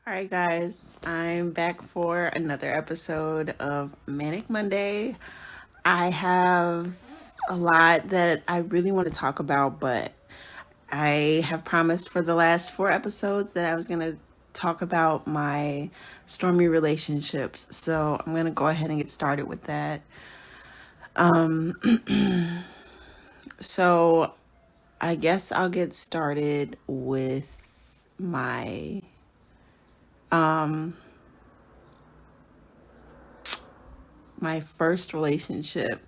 All right, guys, I'm back for another episode of Manic Monday. I have a lot that I really want to talk about, but I have promised for the last 4 episodes that I was going to talk about my stormy relationships. So I'm going to go ahead and get started with that. So I guess I'll get started with my my first relationship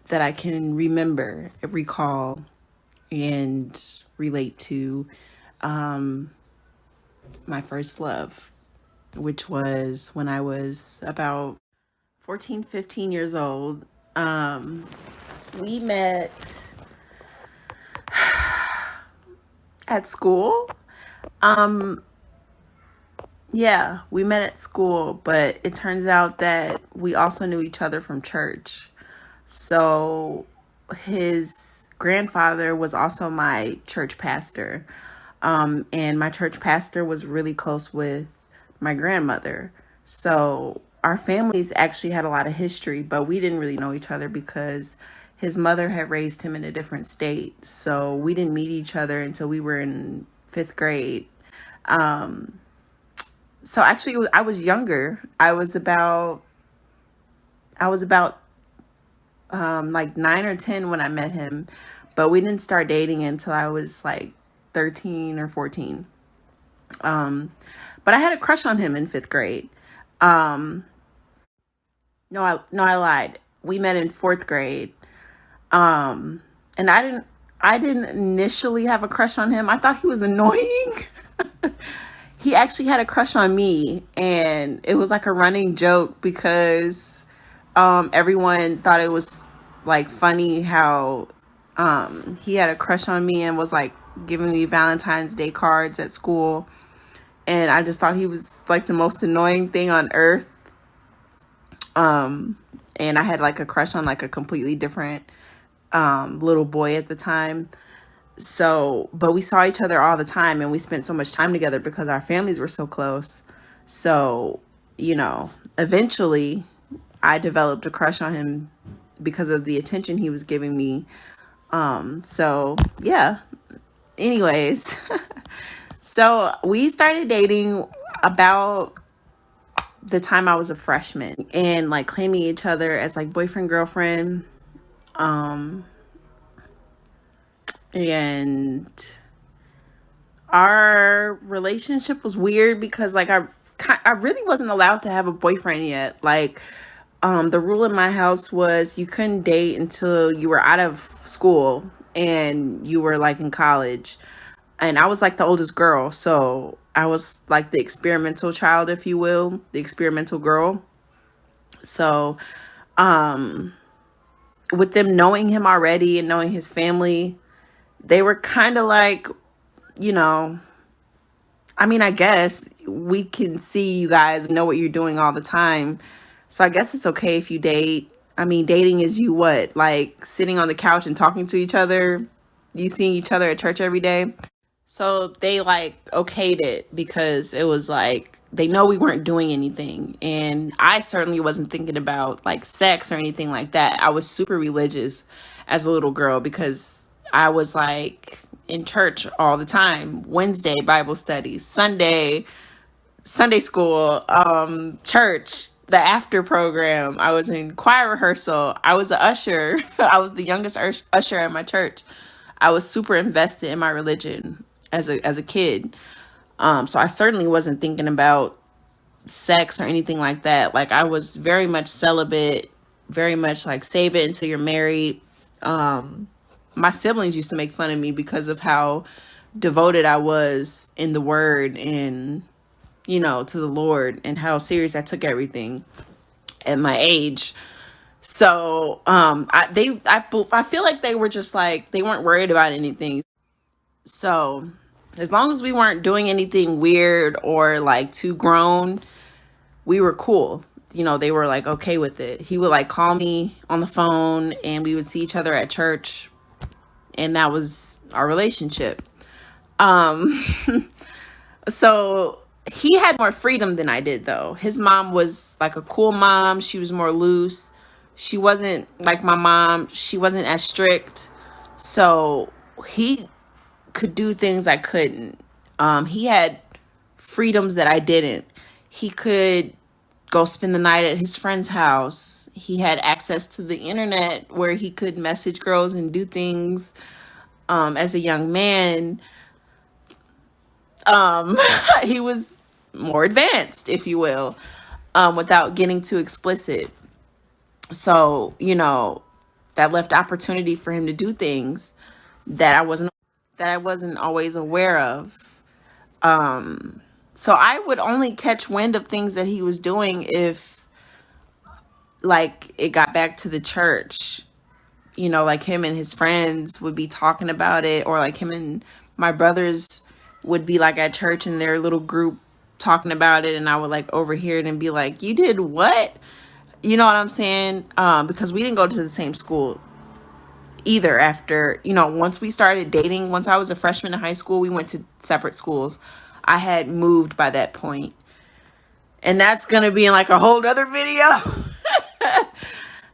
that I can recall, and relate to, my first love, which was when I was about 14, 15 years old. We met at school. Yeah, we met at school, but it turns out that we also knew each other from church. So his grandfather was also my church pastor. And my church pastor was really close with my grandmother. So our families actually had a lot of history, but we didn't really know each other because his mother had raised him in a different state. So we didn't meet each other until we were in 5th grade. So actually, I was younger. I was about like 9 or 10 when I met him, but we didn't start dating until I was like 13 or 14. But I had a crush on him in 5th grade. Um, no, I lied. We met in 4th grade. And I didn't initially have a crush on him. I thought he was annoying. He actually had a crush on me, and it was like a running joke because everyone thought it was like funny how he had a crush on me and was like giving me Valentine's Day cards at school. And I just thought he was like the most annoying thing on earth. And I had like a crush on like a completely different little boy at the time. So, but we saw each other all the time, and we spent so much time together because our families were so close. So, eventually I developed a crush on him because of the attention he was giving me. So yeah, anyways, so we started dating about the time I was a freshman, and like claiming each other as like boyfriend, girlfriend. Um, and our relationship was weird because like I really wasn't allowed to have a boyfriend yet. Like, the rule in my house was you couldn't date until you were out of school and you were like in college. And I was like the oldest girl, so I was like the experimental child, if you will, the experimental girl. So, um, with them knowing him already and knowing his family, they were kind of like, you know, I mean, I guess we can see you guys know what you're doing all the time. So I guess it's okay if you date. I mean, dating is you what? Like sitting on the couch and talking to each other, you seeing each other at church every day. So they like okayed it because it was like they know we weren't doing anything. And I certainly wasn't thinking about like sex or anything like that. I was super religious as a little girl because I was like in church all the time. Wednesday Bible studies, Sunday school, church, the after program. I was in choir rehearsal. I was a usher. I was the youngest usher at my church. I was super invested in my religion as a kid. So I certainly wasn't thinking about sex or anything like that. Like I was very much celibate, very much like save it until you're married. My siblings used to make fun of me because of how devoted I was in the word and to the Lord, and how serious I took everything at my age. So I feel like they were just like they weren't worried about anything. So as long as we weren't doing anything weird or like too grown, we were cool. They were like okay with it. He would like call me on the phone and we would see each other at church, and that was our relationship. Um so He had more freedom than I did, though. His mom was like a cool mom. She was more loose. She wasn't like my mom. She wasn't as strict. So he could do things I couldn't. He had freedoms that I didn't. He could go spend the night at his friend's house. He had access to the internet where he could message girls and do things as a young man. He was more advanced, if you will, without getting too explicit. So, that left opportunity for him to do things that I wasn't always aware of. So I would only catch wind of things that he was doing if like it got back to the church. Like him and his friends would be talking about it, or like him and my brothers would be like at church in their little group talking about it, and I would like overhear it and be like, "You did what?" You know what I'm saying? Because we didn't go to the same school either. After once we started dating, once I was a freshman in high school, we went to separate schools. I had moved by that point, and that's gonna be in like a whole other video.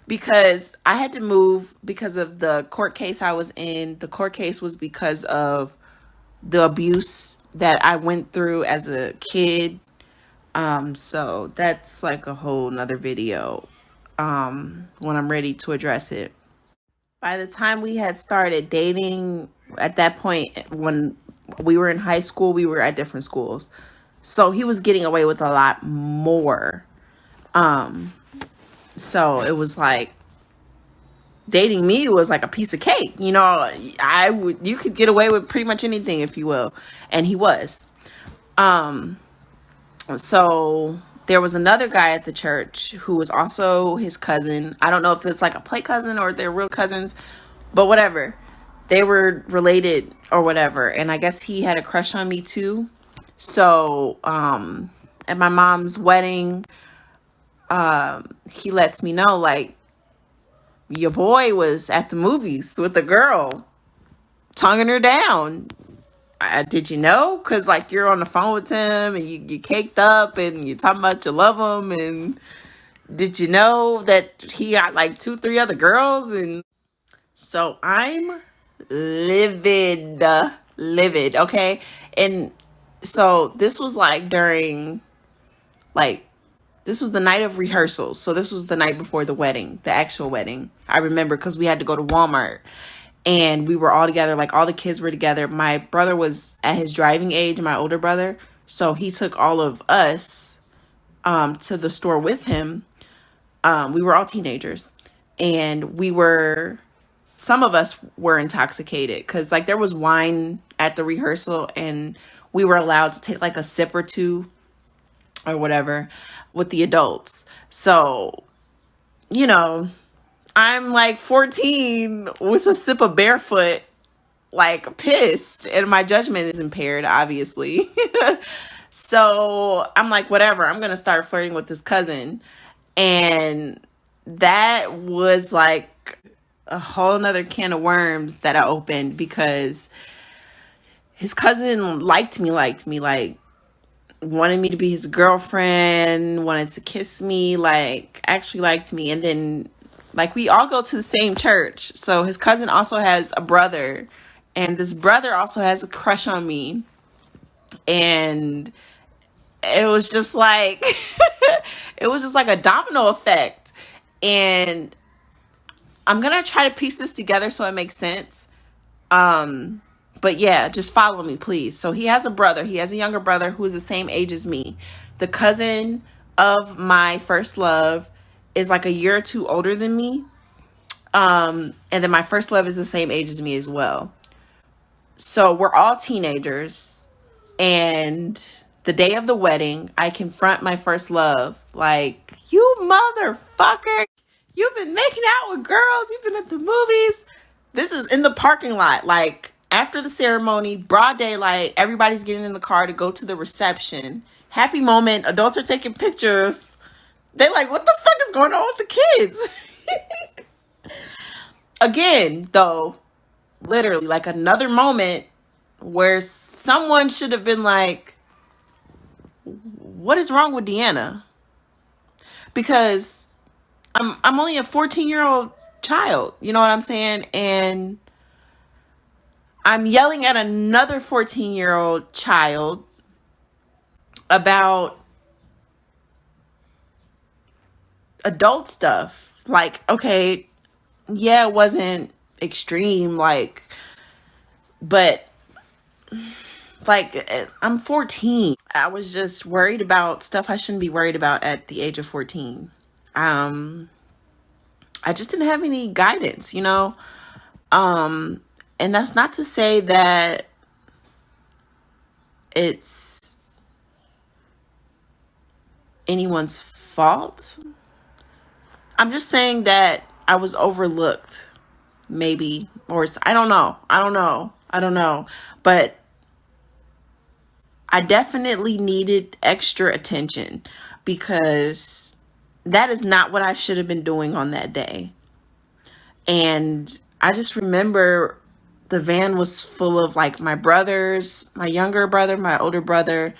Because I had to move because of the court case I was in. The court case was because of the abuse that I went through as a kid. So that's like a whole nother video when I'm ready to address it. By the time we had started dating, at that point, when we were in high school, we were at different schools. So he was getting away with a lot more. So it was like dating me was like a piece of cake. You could get away with pretty much anything, if you will. And he was. So there was another guy at the church who was also his cousin. I don't know if it's like a play cousin or they're real cousins, but whatever. They were related or whatever. And I guess he had a crush on me too. So, at my mom's wedding, he lets me know, like, your boy was at the movies with the girl, tonguing her down. Did you know? Because, like, you're on the phone with him and you caked up and you're talking about you love him. And did you know that he got, like, 2, 3 other girls? And so I'm livid, okay? And so this was, like, this was the night of rehearsals. So this was the night before the wedding, the actual wedding. I remember because we had to go to Walmart and we were all together. Like all the kids were together. My brother was at his driving age, my older brother. So he took all of us to the store with him. We were all teenagers and some of us were intoxicated because like there was wine at the rehearsal and we were allowed to take like a sip or two or whatever with the adults. So, I'm like 14 with a sip of barefoot, like pissed, and my judgment is impaired, obviously. So I'm like, whatever, I'm going to start flirting with this cousin. And that was like a whole nother can of worms that I opened because his cousin liked me, like, wanted me to be his girlfriend, wanted to kiss me, like actually liked me. And then like we all go to the same church. So his cousin also has a brother and this brother also has a crush on me. And it was just like it was just like a domino effect. And I'm going to try to piece this together so it makes sense. But yeah, just follow me, please. So he has a brother. He has a younger brother who is the same age as me. The cousin of my first love is like a year or two older than me. And then my first love is the same age as me as well. So we're all teenagers. And the day of the wedding, I confront my first love. Like, you motherfucker. You've been making out with girls. You've been at the movies. This is in the parking lot. Like, after the ceremony, broad daylight, everybody's getting in the car to go to the reception. Happy moment. Adults are taking pictures. They're like, what the fuck is going on with the kids? Again, though, literally, like another moment where someone should have been like, what is wrong with Deanna? Because I'm only a 14-year-old child, you know what I'm saying? And I'm yelling at another 14-year-old child about adult stuff. Like, okay, yeah, it wasn't extreme, like, but like, I'm 14. I was just worried about stuff I shouldn't be worried about at the age of 14. Um, I just didn't have any guidance, you know? Um, and that's not to say that it's anyone's fault. I'm just saying that I was overlooked, maybe, or I don't know. I don't know. But I definitely needed extra attention because that is not what I should have been doing on that day. And I just remember the van was full of like my brothers, my younger brother, my older brother.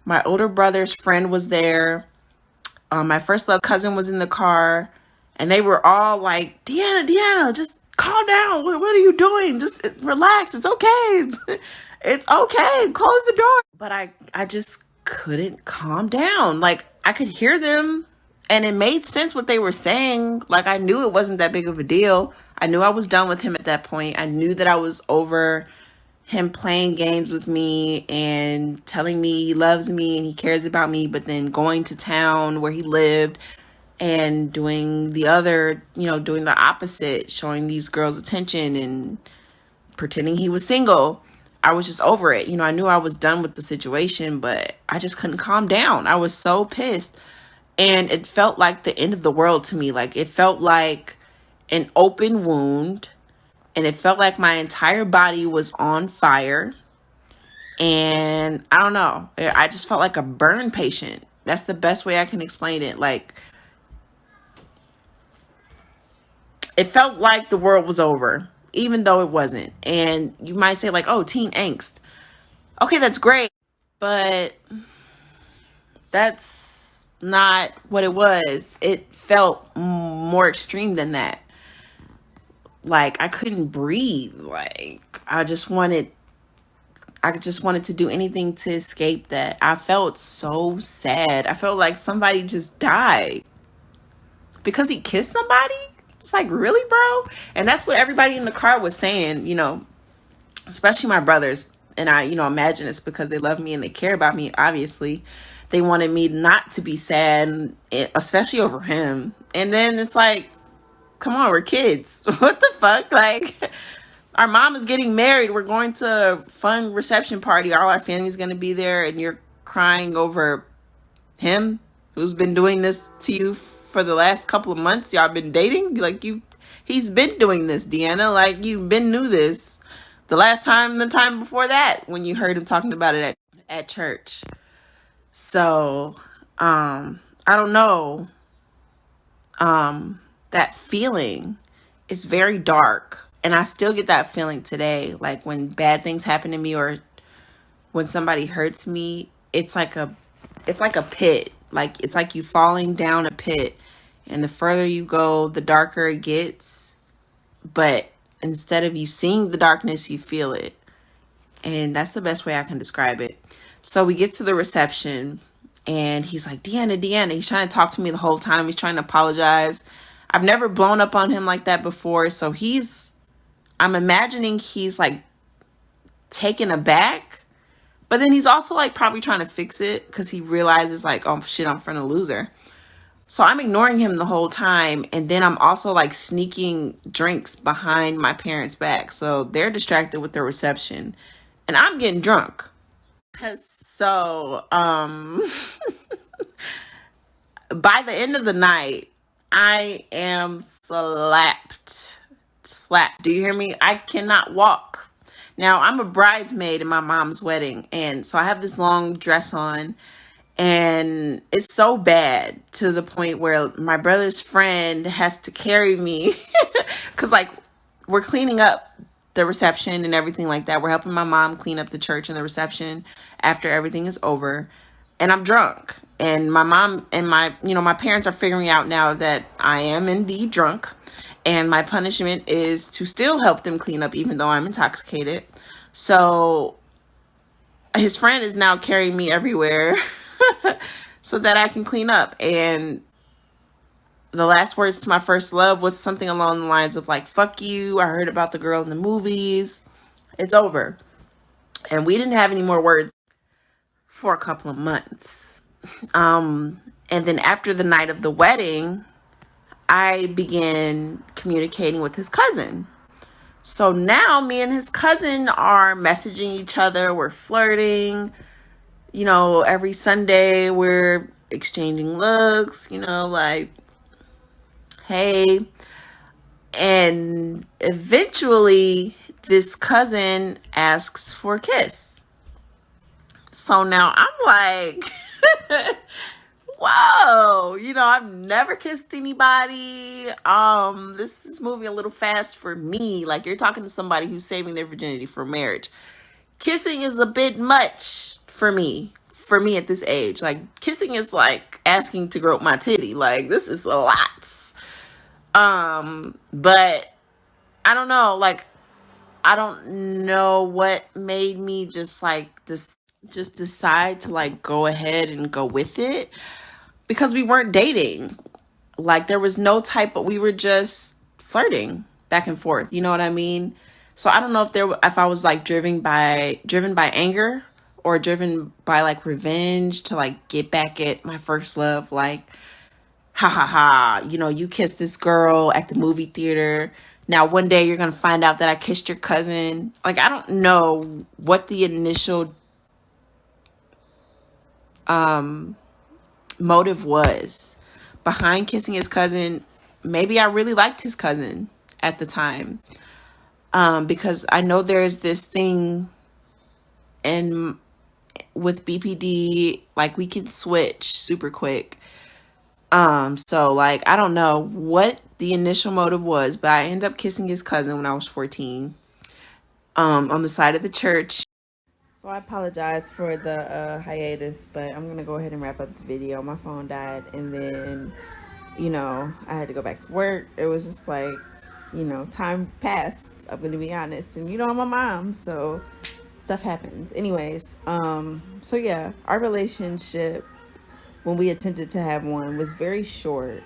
My older brother's friend was there. My first love cousin was in the car, and they were all like, Deanna, just calm down. What are you doing? Just relax. It's okay. It's okay. Close the door. But I just couldn't calm down. Like, I could hear them, and it made sense what they were saying. Like, I knew it wasn't that big of a deal. I knew I was done with him at that point. I knew that I was over him playing games with me and telling me he loves me and he cares about me, but then going to town where he lived and doing the other, doing the opposite, showing these girls attention and pretending he was single. I was just over it. I knew I was done with the situation, but I just couldn't calm down. I was so pissed. And it felt like the end of the world to me. Like, it felt like an open wound. And it felt like my entire body was on fire. And I don't know. I just felt like a burn patient. That's the best way I can explain it. Like, it felt like the world was over, even though it wasn't. And you might say like, oh, teen angst. Okay, that's great. But that's not what it was. It felt more extreme than that. Like, I couldn't breathe. Like, I just wanted to do anything to escape that. I felt so sad. I felt like somebody just died because he kissed somebody. It's like, really, bro? And that's what everybody in the car was saying, especially my brothers. And I, imagine it's because they love me and they care about me, obviously. They wanted me not to be sad, especially over him. And then it's like, come on, we're kids. What the fuck? Like, our mom is getting married. We're going to a fun reception party. All our family's going to be there. And you're crying over him who's been doing this to you for the last couple of months. Y'all been dating. Like, he's been doing this, Deanna. Like, you've been knew this the time before that, when you heard him talking about it at church. So, I don't know. That feeling is very dark. And I still get that feeling today. Like, when bad things happen to me or when somebody hurts me, it's like a pit. Like, it's like you falling down a pit. And the further you go, the darker it gets. But instead of you seeing the darkness, you feel it. And that's the best way I can describe it. So we get to the reception and he's like, Deanna. He's trying to talk to me the whole time. He's trying to apologize. I've never blown up on him like that before. So I'm imagining he's like taken aback. But then he's also like probably trying to fix it because he realizes like, oh shit, I'm in front of a loser. So I'm ignoring him the whole time. And then I'm also like sneaking drinks behind my parents' back. So they're distracted with their reception. And I'm getting drunk. So, by the end of the night, I am slapped. Do you hear me? I cannot walk. Now, I'm a bridesmaid in my mom's wedding. And so I have this long dress on. And it's so bad to the point where my brother's friend has to carry me. Because, like, we're cleaning up the reception and everything like that. We're helping my mom clean up the church and the reception after everything is over. and I'm drunk. And my mom and my parents are figuring out now that I am indeed drunk. And my punishment is to still help them clean up even though I'm intoxicated. So his friend is now carrying me everywhere so that I can clean up. And the last words to my first love was something along the lines of like, fuck you. I heard about the girl in the movies. It's over. And we didn't have any more words for a couple of months. And then after the night of the wedding, I began communicating with his cousin. So now me and his cousin are messaging each other. We're flirting. Every Sunday we're exchanging looks, like, hey. And eventually this cousin asks for a kiss. So now I'm like, whoa, I've never kissed anybody. This is moving a little fast for me. Like, you're talking to somebody who's saving their virginity for marriage. Kissing is a bit much for me at this age. Like, kissing is like asking to grope my titty. Like, this is a lot. But I don't know, like, I don't know what made me just decide to like go ahead and go with it, because we weren't dating. Like, there was no we were just flirting back and forth. You know what I mean? So I don't know if I was like driven by anger or driven by like revenge to like get back at my first love. Like, ha ha ha, you kissed this girl at the movie theater. Now one day you're going to find out that I kissed your cousin. Like, I don't know what the initial motive was behind kissing his cousin. Maybe I really liked his cousin at the time. Because I know there's this thing with BPD, like, we can switch super quick. So like, I don't know what the initial motive was, but I ended up kissing his cousin when I was 14, on the side of the church. So I apologize for the hiatus, but I'm gonna go ahead and wrap up the video. My phone died, and then I had to go back to work. It was just like, time passed, I'm gonna be honest, and I'm a mom, so stuff happens. Anyways, so yeah, our relationship, when we attempted to have one, was very short.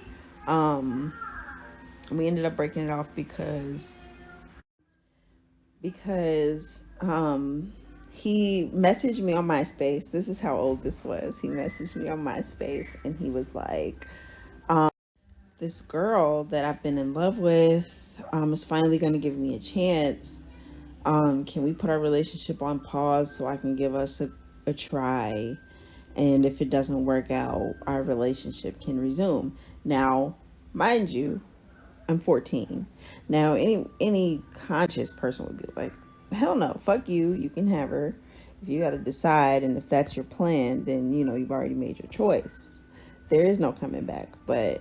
We ended up breaking it off because he messaged me on MySpace. This is how old this was. He messaged me on MySpace, and he was like, this girl that I've been in love with is finally going to give me a chance. Can we put our relationship on pause so I can give us a try? And if it doesn't work out, our relationship can resume. Now, mind you, I'm 14. Now, any conscious person would be like, hell no, fuck you. You can have her. If you got to decide, and if that's your plan, then, you've already made your choice. There is no coming back. But,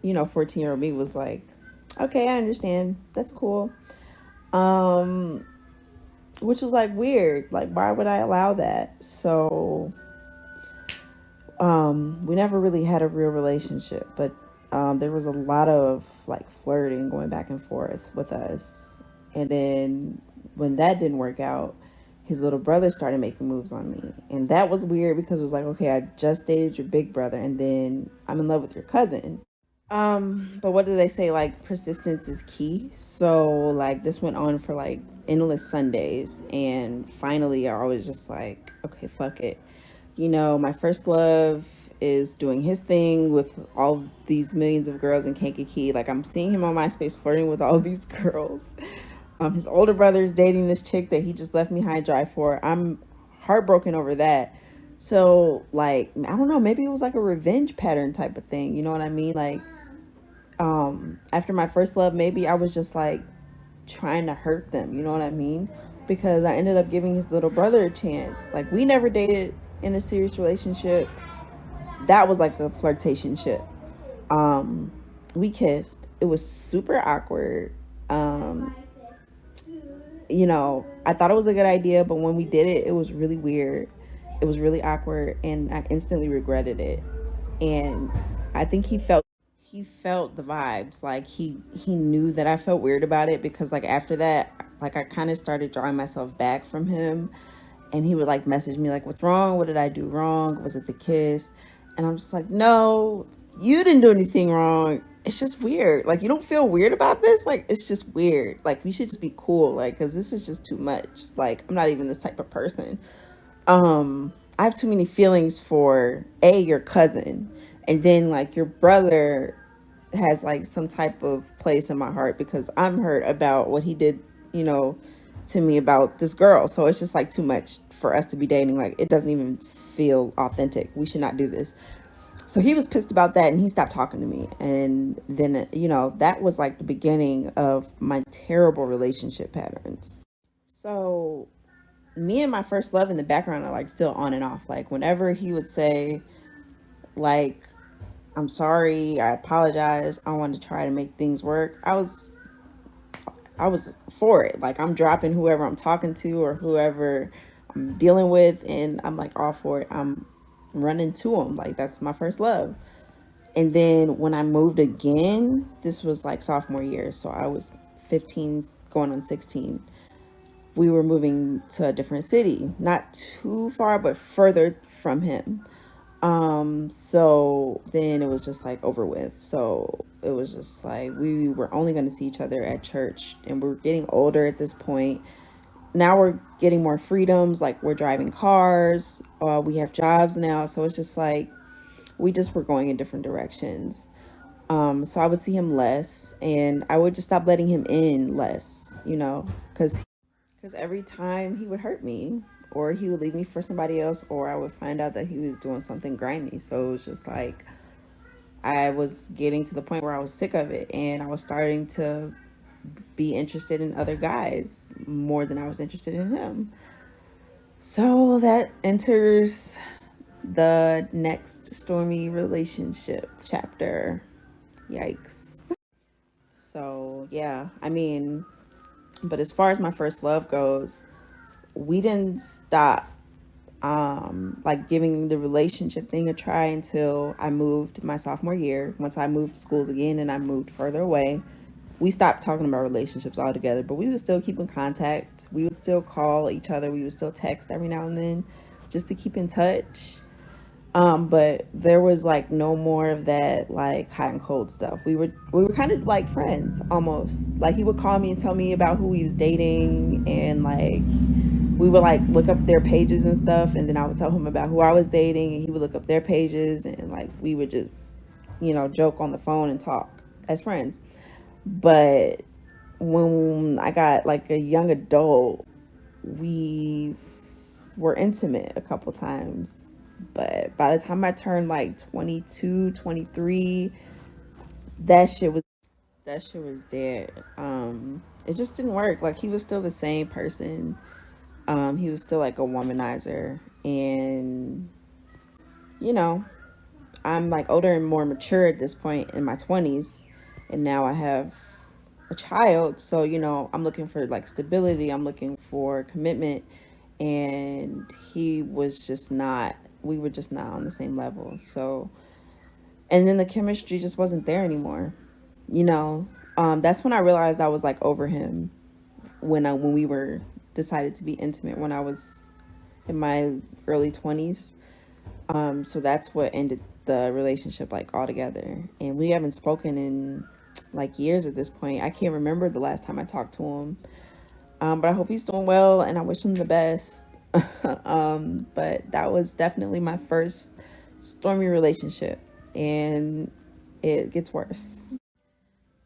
14-year-old me was like, okay, I understand. That's cool. Which was like weird. Like, why would I allow that? So, we never really had a real relationship, but there was a lot of like flirting going back and forth with us. And then when that didn't work out, his little brother started making moves on me. And that was weird, because it was like, okay, I just dated your big brother, and then I'm in love with your cousin. But what do they say? Like, persistence is key. So like, this went on for like endless Sundays, and finally I was just like, okay, fuck it. My first love is doing his thing with all these millions of girls in Kankakee. Like, I'm seeing him on MySpace flirting with all these girls. His older brother is dating this chick that he just left me high and dry for. I'm heartbroken over that. So like, I don't know, maybe it was like a revenge pattern type of thing. You know what I mean? Like, after my first love, maybe I was just like trying to hurt them. You know what I mean? Because I ended up giving his little brother a chance. Like, we never dated in a serious relationship. That was like a flirtation ship. We kissed. It was super awkward. I thought it was a good idea, but when we did it, it was really weird. It was really awkward, and I instantly regretted it. And I think he felt the vibes. Like he knew that I felt weird about it, because like after that, like I kind of started drawing myself back from him, and he would like message me like, "What's wrong? What did I do wrong? Was it the kiss?" And I'm just like, "No, you didn't do anything wrong. It's just weird. Like, you don't feel weird about this? Like, it's just weird. Like, we should just be cool. Like, because this is just too much. Like, I'm not even this type of person. I have too many feelings for your cousin, and then like your brother has like some type of place in my heart, because I'm hurt about what he did, you know, to me about this girl. So it's just like too much for us to be dating. Like, it doesn't even feel authentic. We should not do this." So he was pissed about that, and he stopped talking to me. And then, that was like the beginning of my terrible relationship patterns. So me and my first love in the background are like still on and off. Like, whenever he would say, like, "I'm sorry, I apologize, I want to try to make things work," I was for it. Like, I'm dropping whoever I'm talking to or whoever I'm dealing with, and I'm like all for it. I'm running to him. Like, that's my first love. And then when I moved again, this was like sophomore year, so I was 15 going on 16. We were moving to a different city, not too far, but further from him. So then it was just like over with. So it was just like we were only going to see each other at church, and we're getting older at this point. Now we're getting more freedoms. Like, we're driving cars. We have jobs now. So it's just like we just were going in different directions. So I would see him less, and I would just stop letting him in less, because every time he would hurt me, or he would leave me for somebody else, or I would find out that he was doing something grimy. So it was just like I was getting to the point where I was sick of it, and I was starting to be interested in other guys more than I was interested in him. So that enters the next stormy relationship chapter. Yikes. So yeah, I mean, but as far as my first love goes, we didn't stop like giving the relationship thing a try until I moved my sophomore year. Once I moved schools again and I moved further away, we stopped talking about relationships altogether, but we would still keep in contact. We would still call each other. We would still text every now and then just to keep in touch. But there was like no more of that like hot and cold stuff. We were kind of like friends almost. Like, he would call me and tell me about who he was dating, and like we would like look up their pages and stuff, and then I would tell him about who I was dating, and he would look up their pages, and like we would just, joke on the phone and talk as friends. But when I got like a young adult, we were intimate a couple times. But by the time I turned like 22, 23, that shit was dead. It just didn't work. Like, he was still the same person. He was still like a womanizer. And, I'm like older and more mature at this point in my 20s. And now I have a child. So, I'm looking for like stability. I'm looking for commitment. And we were just not on the same level. So, and then the chemistry just wasn't there anymore. That's when I realized I was like over him, when we were decided to be intimate, when I was in my early 20s. So that's what ended the relationship like altogether. And we haven't spoken in like years at this point. I can't remember the last time I talked to him. But I hope he's doing well, and I wish him the best. But that was definitely my first stormy relationship, and it gets worse.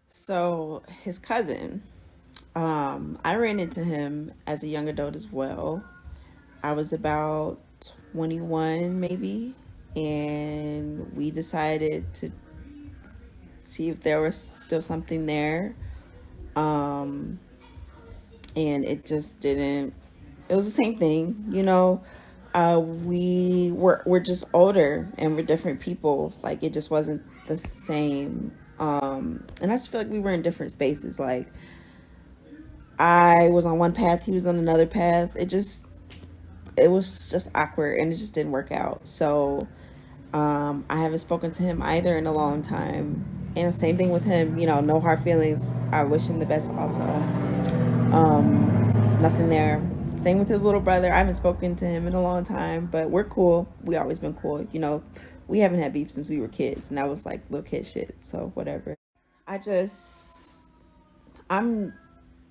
So his cousin, I ran into him as a young adult as well. I was about 21 maybe, and we decided to see if there was still something there. And it just didn't. It was the same thing, we're just older, and we're different people. Like, it just wasn't the same. And I just feel like we were in different spaces. Like, I was on one path, he was on another path. it was just awkward and it just didn't work out. So I haven't spoken to him either in a long time. And same thing with him, you know, no hard feelings. I wish him the best also. Nothing there. Same with his little brother. I haven't spoken to him in a long time, but we're cool. We always been cool. You know, we haven't had beef since we were kids, and that was like little kid shit. So whatever. I just, I'm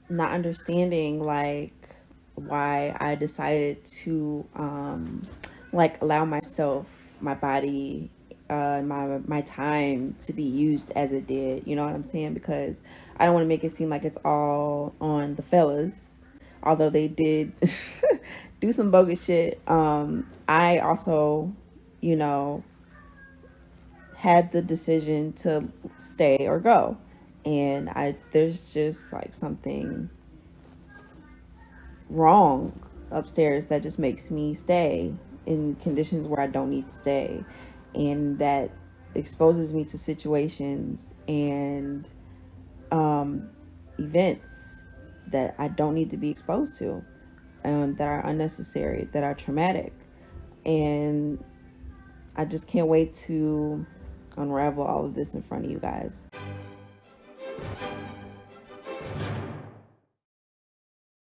not understanding like why I decided to like allow myself, my body, my time to be used as it did. You know what I'm saying? Because I don't want to make it seem like it's all on the fellas, although they did do some bogus shit. I also, you know, had the decision to stay or go, and I there's just like something wrong upstairs that just makes me stay in conditions where I don't need to stay, and that exposes me to situations and events that I don't need to be exposed to, that are unnecessary, that are traumatic. And I just can't wait to unravel all of this in front of you guys.